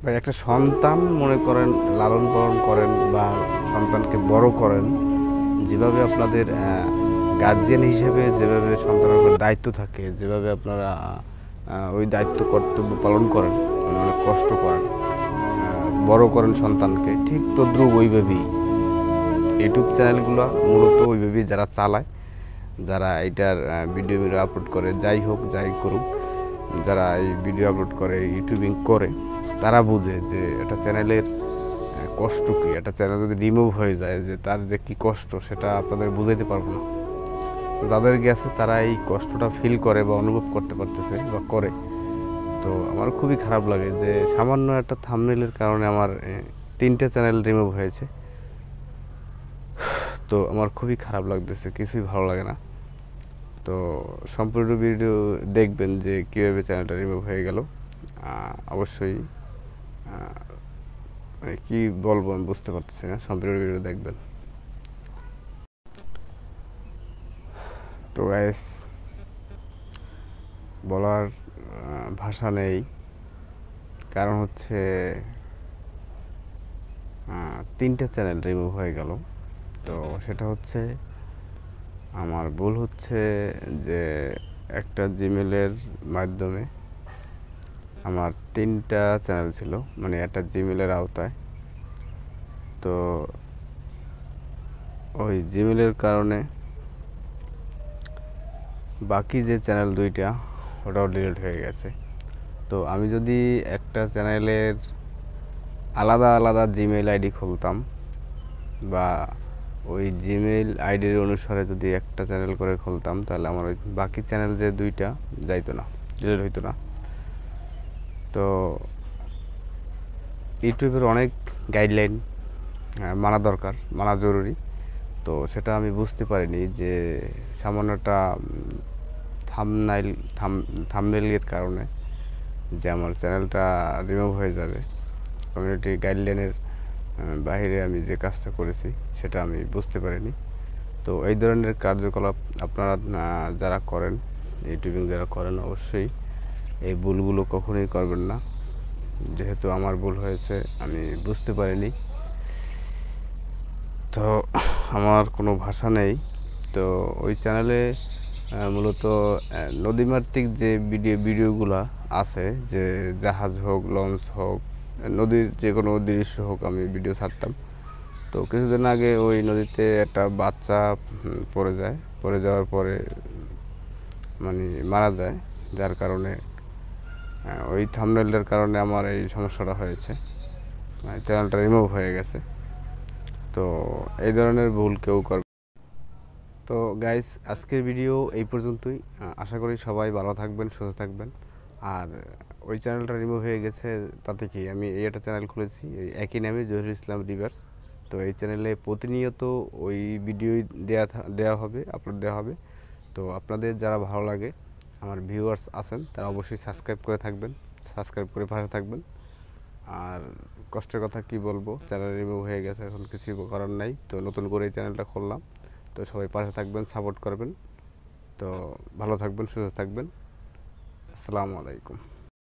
ভাই একটা সন্তান মনে করেন লালন পালন করেন বা সন্তানকে বড় করেন, যেভাবে আপনাদের গার্জিয়ান হিসেবে যেভাবে সন্তানের উপর দায়িত্ব থাকে, যেভাবে আপনারা ওই দায়িত্ব কর্তব্য পালন করেন, মানে অনেক কষ্ট করেন, বড় করেন সন্তানকে, ঠিক তদ্রুপ ওইভাবেই ইউটিউব চ্যানেলগুলো মূলত ওইভাবেই যারা চালায়, যারা এটার ভিডিও আপলোড করে, যাই হোক যাই করুক, যারা এই ভিডিও আপলোড করে ইউটিউবিং করে, তারা বুঝে যে একটা চ্যানেলের কষ্ট কী। একটা চ্যানেল যদি রিমুভ হয়ে যায় যে তার যে কী কষ্ট, সেটা আপনাদের বুঝাইতে পারবো না। যাদের গেছে তারা এই কষ্টটা ফিল করে বা অনুভব করতে পারতেছে বা করে। তো আমার খুবই খারাপ লাগে যে সামান্য একটা থাম্বনেইলের কারণে আমার 3টে চ্যানেল রিমুভ হয়েছে। তো আমার খুবই খারাপ লাগতেছে, কিছুই ভালো লাগে না। তো সম্পূর্ণ ভিডিও দেখবেন যে কীভাবে চ্যানেলটা রিমুভ হয়ে গেল। অবশ্যই মানে কী বলবো আমি বুঝতে পারতেছি না, সম্পূর্ণ ভিডিও দেখবেন। তো গাইস, বলার ভাষা নেই, কারণ হচ্ছে 3টে চ্যানেল রিমুভ হয়ে গেল। তো সেটা হচ্ছে আমার ভুল হচ্ছে যে একটা জিমেলের মাধ্যমে আমার 3টা চ্যানেল ছিল, মানে একটা জিমেলের আওতায়। তো ওই জিমেলের কারণে বাকি যে চ্যানেল 2টা ওটাও ডিলিট হয়ে গেছে। তো আমি যদি একটা চ্যানেলের আলাদা আলাদা জিমেল আইডি খুলতাম বা ওই জিমেল আইডির অনুসারে যদি একটা চ্যানেল করে খুলতাম, তাহলে আমার ওই বাকি চ্যানেল যে 2টা যাইতো না, ডিলিট হইতো না। তো ইউটিউবের অনেক গাইডলাইন মানা দরকার, মানা জরুরি। তো সেটা আমি বুঝতে পারিনি যে সামান্য একটা থাম্বনেইল থাম্বনেইলের কারণে যে আমার চ্যানেলটা রিমুভ হয়ে যাবে। কমিউনিটি গাইডলাইনের বাইরে আমি যে কাজটা করেছি সেটা আমি বুঝতে পারিনি। তো এই ধরনের কার্যকলাপ আপনারা যারা করেন, ইউটিউবিং যারা করেন, অবশ্যই এই ভুলগুলো কখনোই করবেন না। যেহেতু আমার ভুল হয়েছে, আমি বুঝতে পারিনি। তো আমার কোনো ভাষা নেই। তো ওই চ্যানেলে মূলত নদীমাতৃক যে ভিডিওগুলো আছে, যে জাহাজ হোক, লঞ্চ হোক, নদীর যে কোনো দৃশ্য হোক, আমি ভিডিও ছাড়তাম। তো কিছুদিন আগে ওই নদীতে একটা বাচ্চা পড়ে যায়, পড়ে যাওয়ার পরে মানে মারা যায়, যার কারণে ওই থাম্বনেইলের কারণে আমার এই সমস্যাটা হয়েছে, চ্যানেলটা রিমুভ হয়ে গেছে। তো এই ধরনের ভুল কেউ করবে। তো গাইস, আজকের ভিডিও এই পর্যন্তই। আশা করি সবাই ভালো থাকবেন, সুস্থ থাকবেন। আর ওই চ্যানেলটা রিমুভ হয়ে গেছে, তাতে কি, আমি এই একটা চ্যানেল খুলেছি এই একই নামে, জহিরুল ইসলাম রিভার্স। তো এই চ্যানেলে প্রতিনিয়ত ওই ভিডিওই দেওয়া হবে, আপলোড দেওয়া হবে। তো আপনাদের যারা ভালো লাগে, আমার ভিউয়ার্স আছেন, তারা অবশ্যই সাবস্ক্রাইব করে থাকবেন, সাবস্ক্রাইব করে পাশে থাকবেন। আর কষ্টের কথা কি বলবো, চ্যানেল রিমুভ হয়ে গেছে, এখন কিছুই করার নাই। তো নতুন করে এই চ্যানেলটা খুললাম। তো সবাই পাশে থাকবেন, সাপোর্ট করবেন। তো ভালো থাকবেন, সুস্থ থাকবেন। আসসালামু আলাইকুম।